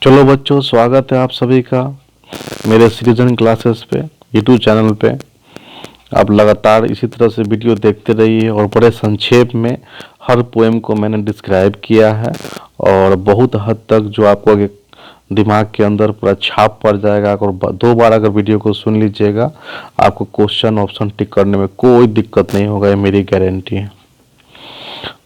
चलो बच्चों, स्वागत है आप सभी का मेरे सृजन क्लासेस पे यूट्यूब चैनल पे। आप लगातार इसी तरह से वीडियो देखते रहिए और बड़े संक्षेप में हर पोएम को मैंने डिस्क्राइब किया है और बहुत हद तक जो आपको आगे दिमाग के अंदर पूरा छाप पड़ जाएगा। अगर दो बार अगर वीडियो को सुन लीजिएगा, आपको क्वेश्चन ऑप्शन टिक करने में कोई दिक्कत नहीं होगा, ये मेरी गारंटी है।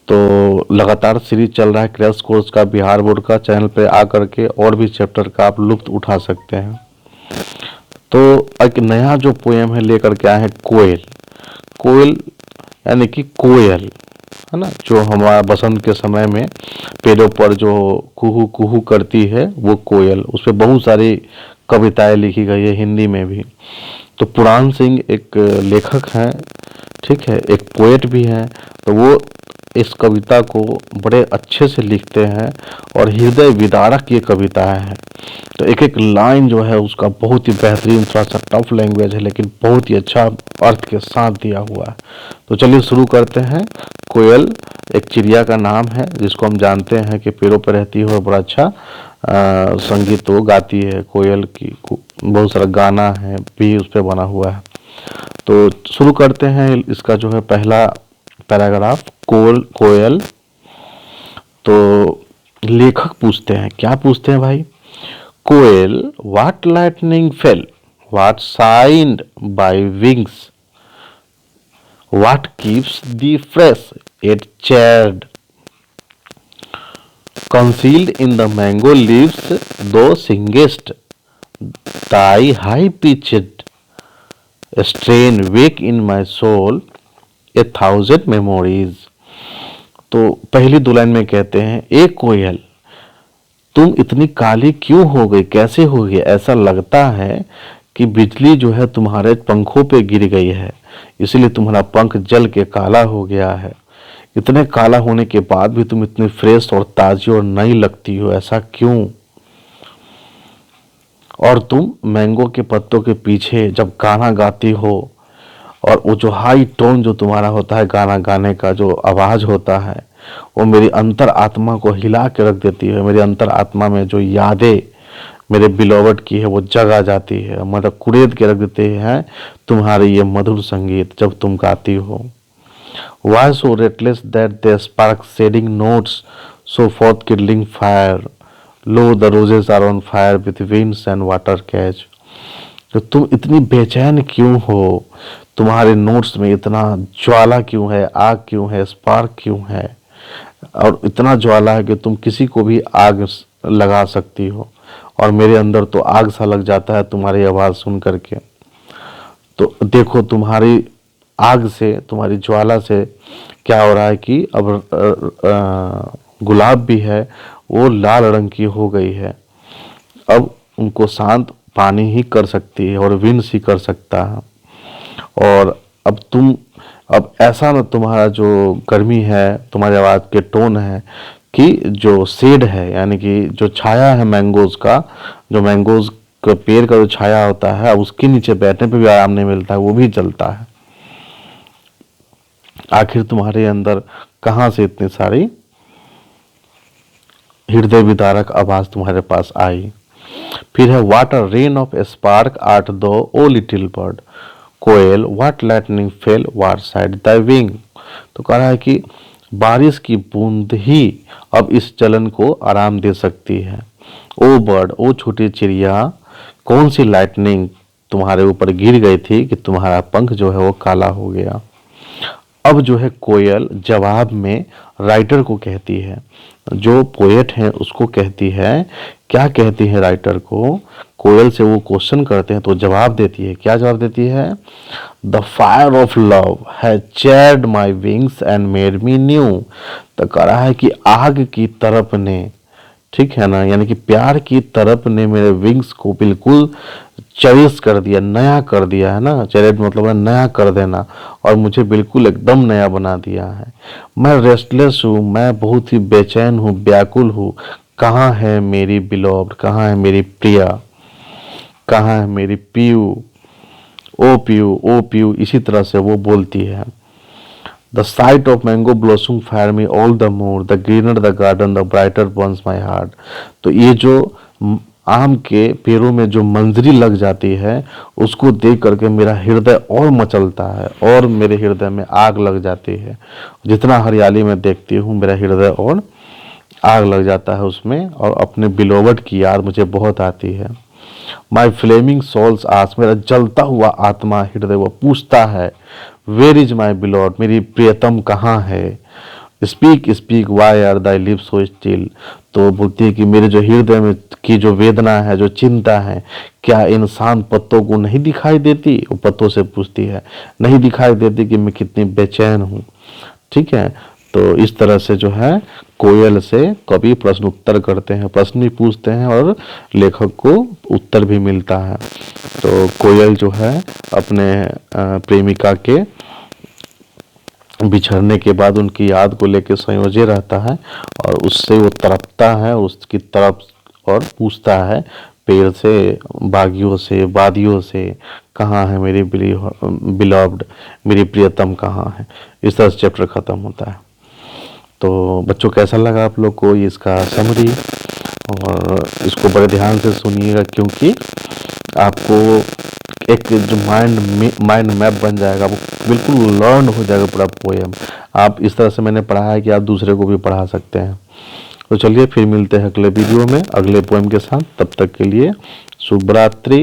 तो लगातार सीरीज चल रहा है क्रैश कोर्स का बिहार बोर्ड का। चैनल पे आकर के और भी चैप्टर का आप लुत्फ उठा सकते हैं। तो एक नया जो पोएम है लेकर के आए हैं, कोयल। कोयल यानी कि कोयल, है ना, जो हमारा बसंत के समय में पेड़ों पर जो कुहू कुहू करती है वो कोयल। उस पर बहुत सारी कविताएं लिखी गई है, हिंदी में भी। तो पुराण सिंह एक लेखक हैं, ठीक है, एक पोएट भी हैं। तो वो इस कविता को बड़े अच्छे से लिखते हैं और हृदय विदारक ये कविताएं हैं। तो एक एक लाइन जो है उसका बहुत ही बेहतरीन, थोड़ा सा टफ लैंग्वेज है लेकिन बहुत ही अच्छा अर्थ के साथ दिया हुआ है। तो चलिए शुरू करते हैं। कोयल एक चिड़िया का नाम है जिसको हम जानते हैं कि पेड़ों पर रहती है और बड़ा अच्छा संगीत वो गाती है। कोयल की बहुत सारा गाना है भी उस पर बना हुआ है। तो शुरू करते हैं। इसका जो है पहला पैराग्राफ, कोयल। तो लेखक पूछते हैं, क्या पूछते हैं भाई? कोयल, what lightning fell, what signed by wings, what keeps the fresh at chad, concealed in the mango leaves thou singest thy high-pitched strain wake in my soul a thousand memories। तो पहली दो लाइन में कहते हैं, ए कोयल, तुम इतनी काली क्यों हो गई, कैसे हो गई? ऐसा लगता है कि बिजली जो है तुम्हारे पंखों पे गिर गई है, इसलिए तुम्हारा पंख जल के काला हो गया है। इतने काला होने के बाद भी तुम इतनी फ्रेश और ताजी और नई लगती हो, ऐसा क्यों? और तुम मैंगो के पत्तों के पीछे जब गाना गाती हो, और वो जो हाई टोन जो तुम्हारा होता है गाना गाने का जो आवाज होता है, वो मेरी अंतर आत्मा को हिला के रख देती है। मेरी अंतर आत्मा में जो यादें मेरे बिलोवड की है वो जग आ जाती है, मतलब कुरेद के रख देते हैं तुम्हारे ये मधुर संगीत जब तुम गाती हो। Why so restless that they spark shedding notes, so forth kindling fire? Lo, the roses are on fire with winds and water catch। तो तुम इतनी बेचैन क्यों हो? तुम्हारे नोट्स में इतना ज्वाला क्यों है, आग क्यों है, स्पार्क क्यों है? और इतना ज्वाला है कि तुम किसी को भी आग लगा सकती हो, और मेरे अंदर तो आग सा लग जाता है तुम्हारी आवाज़ सुन करके। तो देखो, तुम्हारी आग से, तुम्हारी ज्वाला से क्या हो रहा है कि अब गुलाब भी है वो लाल रंग की हो गई है। अब उनको शांत पानी ही कर सकती है और विंस ही कर सकता है। और अब ऐसा ना, तुम्हारा जो गर्मी है, तुम्हारी आवाज़ के टोन है कि जो शेड है यानी कि जो छाया है मैंगोज का, जो मैंगोज के पेड़ का जो छाया होता है, अब उसके नीचे बैठने पे भी आराम नहीं मिलता है, वो भी जलता है। आखिर तुम्हारे अंदर कहाँ से इतनी सारी हृदय विदारक आवाज तुम्हारे पास आई? फिर है, what a rain of spark art thou O little bird, कोयल what lightning fell what side the wing. तो कह रहा है कि बारिश की बूंद ही अब इस जलन को आराम दे सकती है। ओ बर्ड, ओ छोटी चिड़िया, कौन सी लाइटनिंग तुम्हारे ऊपर गिर गई थी कि तुम्हारा पंख जो है वो काला हो गया? अब जो है कोयल जवाब में राइटर को कहती है, जो पोएट है उसको कहती है। क्या कहती है राइटर को? कोयल से वो क्वेश्चन करते हैं तो जवाब देती है। क्या जवाब देती है? The fire of love has chaired my wings and made me new. तो कह रहा है कि आग की तरफ ने, ठीक है ना, यानी कि प्यार की तरफ ने मेरे विंग्स को बिल्कुल चेरिश कर दिया, नया कर दिया है ना। चेरिश मतलब है नया कर देना, और मुझे बिल्कुल एकदम नया बना दिया है। मैं रेस्टलेस हूँ, मैं बहुत ही बेचैन हूँ, व्याकुल हूँ। कहाँ है मेरी बिलोव्ड, कहाँ है मेरी प्रिया, कहाँ है मेरी पीयू, ओ पीयू, ओ पीयू, इसी तरह से वो बोलती है। The sight of mango blossom fire me all the more, the greener the garden, the brighter burns my heart। तो ये जो आम के पेड़ों में जो मंजरी लग जाती है उसको देख करके मेरा हृदय और मचलता है और मेरे हृदय में आग लग जाती है। जितना हरियाली में देखती हूँ मेरा हृदय और आग लग जाता है उसमें, और अपने बिलोवड की याद मुझे बहुत आती है। माई फ्लेमिंग सोल्स आस, मेरा जलता हुआ आत्मा हृदय वो पूछता है, वेर इज माई बिलोड, मेरी प्रियतम कहाँ है। Speak speak why are thy lips so still, तो बोलती है कि मेरे जो हृदय में की जो वेदना है, जो चिंता है, क्या इंसान पत्तों को नहीं दिखाई देती। वो पत्तों से पूछती है, नहीं दिखाई देती कि मैं कितनी बेचैन हूँ। ठीक है, तो इस तरह से जो है कोयल से कवि प्रश्न उत्तर करते हैं, प्रश्न भी पूछते हैं और लेखक को उत्तर भी मिलता है। तो कोयल जो है अपने प्रेमिका के बिछड़ने के बाद उनकी याद को लेकर संयोजे रहता है और उससे वो तड़पता है उसकी तरफ और पूछता है पेड़ से, बागियों से, वादियों से, कहाँ है मेरी बिलव्ड, मेरी प्रियतम कहाँ है। इस तरह से चैप्टर खत्म होता है। तो बच्चों कैसा लगा आप लोग को ये इसका समरी, और इसको बड़े ध्यान से सुनिएगा क्योंकि आपको एक जो माइंड मैप बन जाएगा, वो बिल्कुल लर्न हो जाएगा पूरा पोएम। आप इस तरह से मैंने पढ़ा है कि आप दूसरे को भी पढ़ा सकते हैं। तो चलिए फिर मिलते हैं अगले वीडियो में अगले पोएम के साथ। तब तक के लिए शुभ रात्रि।